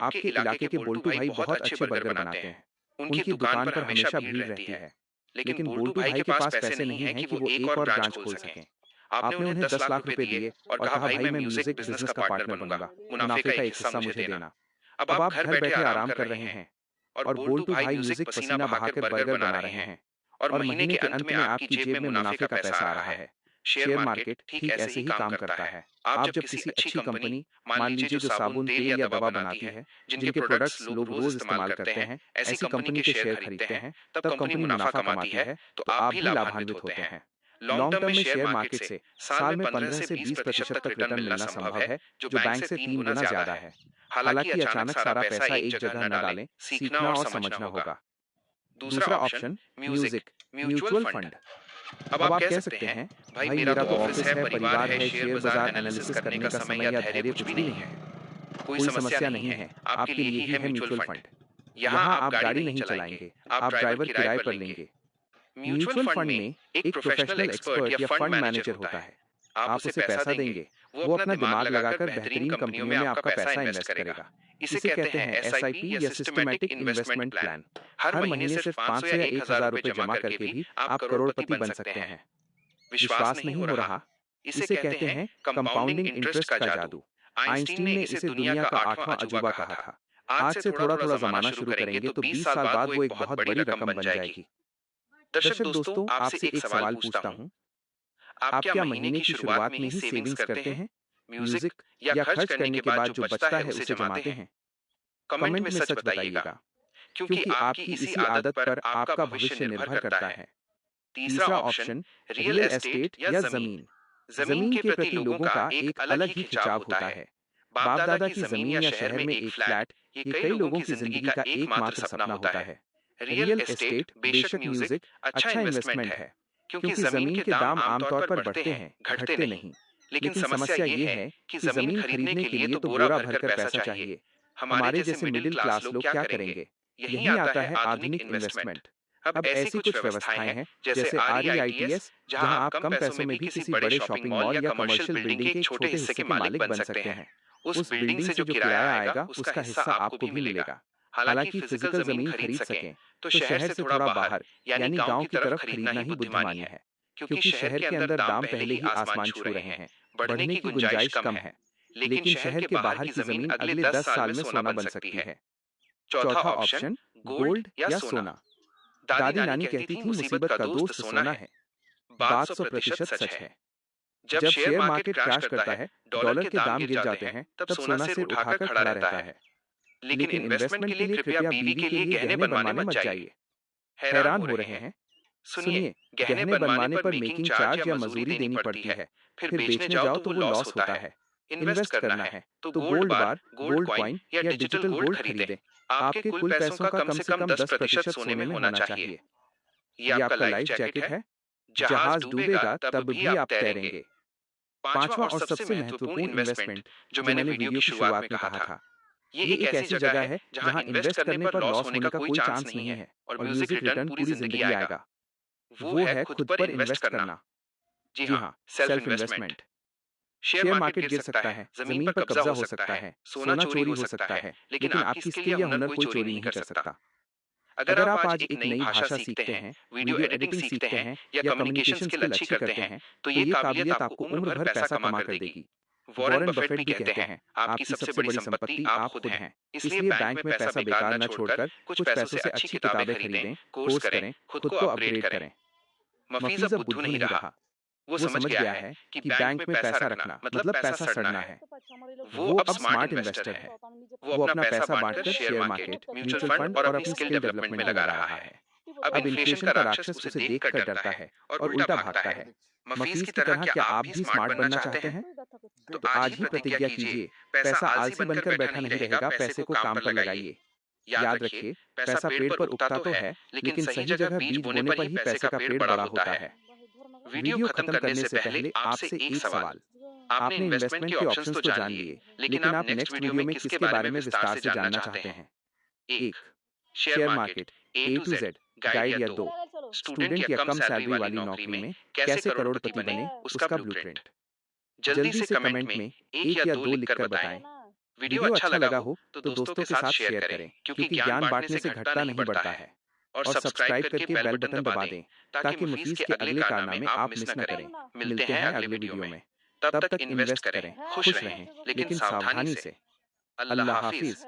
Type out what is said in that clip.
आपके इलाके के बोल्टू भाई बहुत अच्छे बर्गर बनाते हैं। उनकी दुकान पर हमेशा भीड़ रहती है। लेकिन बोल्टू भाई के पास पैसे नहीं हैं कि वो एक और ब्रांच खोल सकें। आपने उन्हें 10 लाख रुपए दिए और कहा भाई मैं म्यूजिक बिजनेस का पार्टनर बनूंगा, मुनाफे का एक हिस्सा मुझे देना। अब आप घर बैठे आराम कर रहे हैं और बोल्टू भाई म्यूजिक पसीना बहाकर बर्गर बना रहे हैं और महीने के अंत में आपकी जेब में मुनाफे का पैसा आ रहा है। शेयर मार्केट ठीक ऐसे ही काम करता है। आप जब किसी अच्छी कंपनी, मान लीजिए जो साबुन, तेल या दवा बनाती है, जिनके प्रोडक्ट्स लोग रोज इस्तेमाल करते हैं, ऐसी कंपनी के शेयर खरीदते हैं, तब कंपनी मुनाफा कमाती है, तो आप भी लाभान्वित होते हैं। लॉन्ग टर्म में शेयर मार्केट से साल में 15 से 20% तक रिटर्न मिलना संभव है, जो बैंक से 3 गुना ज्यादा है। हालांकि अचानक सारा पैसा एक जगह न डालें, सीखना और समझना होगा। दूसरा ऑप्शन म्यूजिक म्यूचुअल फंड। अब आप कह सकते हैं भाई मेरा तो ऑफिस है, परिवार है, शेयर बाजार एनालिसिस करने का समय या धैर्य कुछ भी नहीं है। कोई समस्या नहीं है, आपके लिए ही है म्यूचुअल फंड। यहाँ आप गाड़ी नहीं चलाएंगे, आप ड्राइवर किराए पर लेंगे। म्यूचुअल फंड में एक प्रोफेशनल एक्सपर्ट या फंड मैनेजर होता है। आप उसे पैसा देंगे, वो अपना दिमाग लगाकर बेहतरीन कंपनियों में आपका पैसा इन्वेस्ट करेगा। इसे कहते हैं एसआईपी या सिस्टमैटिक इन्वेस्टमेंट प्लान। हर महीने सिर्फ 500 या 1000 रुपए जमा करके भी आप करोड़पति बन सकते हैं। विश्वास नहीं हो रहा? इसे कहते हैं कंपाउंडिंग इंटरेस्ट का जादू। आइंस्टीन ने इसे दुनिया का 8वां अजूबा कहा था। आज से थोड़ा थोड़ा जमाना शुरू करेंगे तो 20 साल बाद वो एक बहुत बड़ी रकम बन जाएगी। दर्शक दोस्तों, आपसे एक सवाल पूछता हूँ, आप क्या महीने की शुरुआत में ही सेविंग्स करते हैं, म्यूजिक या खर्च करने के बाद जो बचता है उसे जमाते हैं? कमेंट में सच बताइएगा, क्योंकि आपकी इसी आदत पर आपका भविष्य निर्भर करता है। तीसरा ऑप्शन रियल एस्टेट या जमीन। जमीन के प्रति लोगों का एक अलग ही खिंचाव होता है। बाप दादा की जमीन या शहर में एक फ्लैट ये कई लोगों की जिंदगी का एकमात्र सपना होता है। रियल एस्टेट बेशक म्यूजिक अच्छा इन्वेस्टमेंट है, क्योंकि जमीन के दाम आमतौर पर बढ़ते हैं, घटते नहीं। लेकिन समस्या ये है कि जमीन खरीदने के लिए तो बोरा भरकर पैसा चाहिए। हमारे जैसे मिडिल क्लास लोग क्या करेंगे? यही आता है आधुनिक इन्वेस्टमेंट। अब ऐसी कुछ व्यवस्थाएं हैं जैसे REITs, जहां आप कम पैसों में भी किसी बड़े शॉपिंग मॉल या कमर्शियल बिल्डिंग के एक छोटे हिस्से के मालिक बन सकते हैं। उस बिल्डिंग से जो किराया आएगा उसका हिस्सा आपको भी मिलेगा। हालांकि फिजिकल जमीन खरीद सकें तो शहर से थोड़ा बाहर यानी गांव की तरफ खरीदना ही बुद्धिमानी है, क्योंकि शहर के अंदर दाम पहले ही आसमान छू रहे हैं, बढ़ने की गुंजाइश कम है। लेकिन शहर के बाहर की जमीन अगले 10 साल में सोना बन सकती है। चौथा ऑप्शन गोल्ड या सोना। दादी नानी कहती थी मुसीबत का दोस्त सोना है। बात 100% सच है। जब शेयर मार्केट क्रैश करता है, डॉलर के दाम गिर जाते हैं, तब सोना सिर उठाकर खड़ा रहता है। लेकिन इन्वेस्टमेंट के लिए कृपया बीवी के लिए गहने बनवाने मत जाइए। हैरान हो रहे हैं? सुनिए, गहने बनवाने पर मेकिंग चार्ज या मजदूरी देनी पड़ती है, फिर बेचने जाओ तो वो लॉस होता है। इन्वेस्ट करना है तो गोल्ड बार, गोल्ड कॉइन या डिजिटल गोल्ड खरीदें। आपके कुल पैसों का कम से कम 10% सोने में होना चाहिए। ये आपका लाइफ जैकेट है। जहाज डूबेगा तब भी आप तैरेंगे। पांचवा और सबसे महत्वपूर्ण इन्वेस्टमेंट जो मैंने वीडियो की शुरुआत में कहा था, ये एक ऐसी जगह है जहां इन्वेस्ट करने पर लॉस होने का कोई चांस नहीं है और म्यूजिक रिटर्न पूरी जिंदगी आएगा। वो है खुद पर इन्वेस्ट करना। जी हाँ, सेल्फ इन्वेस्टमेंट। शेयर मार्केट गिर सकता है, जमीन पर कब्जा हो सकता है, सोना चोरी हो सकता है, लेकिन आपकी स्किल या हुनर कोई चोरी नहीं कर सकता। अगर आप आज एक नई भाषा सीखते हैं, वीडियो एडिटिंग सीखते हैं या कम्युनिकेशन स्किल अच्छी करते हैं, तो ये काबिलियत आपको उम्र भर पैसा कमा कर देगी। वॉरेन बफेट भी कहते हैं, आपकी सबसे बड़ी संपत्ति आप खुद हैं। इसलिए बैंक में पैसा बेकार न छोड़कर कुछ पैसों से अच्छी किताबें खरीदें, कोर्स करें, खुद को अपग्रेड करें। मफीज अब बुद्धू नहीं रहा। वो समझ गया है कि बैंक में पैसा रखना मतलब पैसा सड़ना है। वो अब स्मार्ट इन्वेस्टर है। वो अपना पैसा बांटकर शेयर मार्केट, म्यूचुअल फंड और अपनी स्किल डेवलपमेंट में लगा रहा है। अब इन्फ्लेशन का राक्षस उसे देखकर डरता है और उल्टा भागता है। मफीज की तरह क्या आप भी स्मार्ट बनना चाहते हैं? तो आज ही प्रतिज्ञा कीजिए, पैसा आलसी बनकर बैठा नहीं रहेगा, पैसे को काम पर लगाइए। याद रखिए, पैसा पेड़ पर उगता तो है, लेकिन सही जगह बीज बोने पर ही पैसे का पेड़ बड़ा होता है। वीडियो खत्म करने से पहले आपसे एक सवाल। आपने इन्वेस्टमेंट के ऑप्शंस तो जान लिए, लेकिन आप नेक्स्ट वीडियो में किसके बारे में विस्तार से जानना चाहते हैं? 1. Share market A to Z guide या 2. स्टूडेंट या कम सैलरी वाली नौकरी में कैसे करोड़पति बने उसका ब्लूप्रिंट। जल्दी से कमेंट में 1 या 2 लिखकर बताएं। वीडियो अच्छा लगा हो तो दोस्तों के साथ शेयर करें, क्योंकि ज्ञान बांटने से घटता नहीं बढ़ता है। और सब्सक्राइब करके बेल बटन दबा दें ताकि मुफीज के अगले कारनामे आप मिस न करें। मिलते हैं अगले वीडियो में। तब तक इन्वेस्ट करें, खुश रहें, लेकिन सावधानी से। अल्लाह हाफिज।